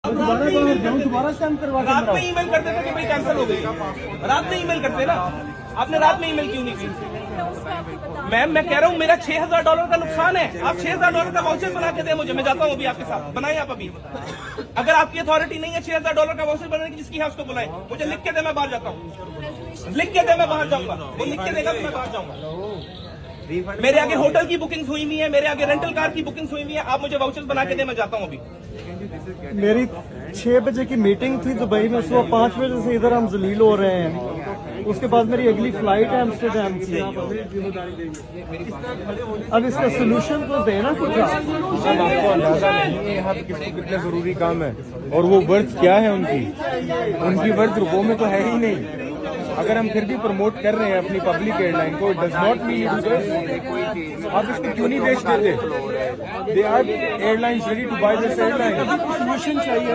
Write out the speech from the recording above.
दोबारा स्टैम्प करवा के रात में ईमेल कर देते कि भाई कैंसिल हो गई। रात में ईमेल करते ना, आपने रात में ईमेल क्यों नहीं की? मैम मैं कह रहा हूँ मेरा $6000 का नुकसान है, आप $6000 का वाउचर बना के दे मुझे, मैं जाता हूँ अभी आपके साथ, बनाए आप अभी। अगर आपकी अथॉरिटी नहीं है $6000 का वाउचर बनाने की, जिसकी है उसको बुलाए, मुझे लिख के दे, मैं बाहर जाता हूँ। लिख के दे, मैं बाहर जाऊंगा। वो लिख के देगा तो मैं बाहर जाऊंगा। मेरे आगे होटल की बुकिंग हुई हुई है, मेरे आगे रेंटल कार की बुकिंग हुई हुई है, आप मुझे वाउचर्स बना के दे, मैं जाता हूँ अभी। मेरी 6 बजे की मीटिंग थी दुबई में, सुबह 5 बजे से इधर हम जलील हो रहे हैं। उसके बाद मेरी अगली फ्लाइट है एम्स्टर्डम की। अब इसका सोल्यूशन तो देना कुछ। आपको अंदाजा नहीं है यहाँ पे कितना जरूरी काम है, और वो वर्थ क्या है उनकी वर्थ रुपयों में तो है ही नहीं। अगर हम फिर भी प्रमोट कर रहे हैं अपनी पब्लिक एयरलाइन को, डज नॉट मीन आप इसको क्यों नहीं बेच देते? They are airlines ready to buy this airline. Solution चाहिए।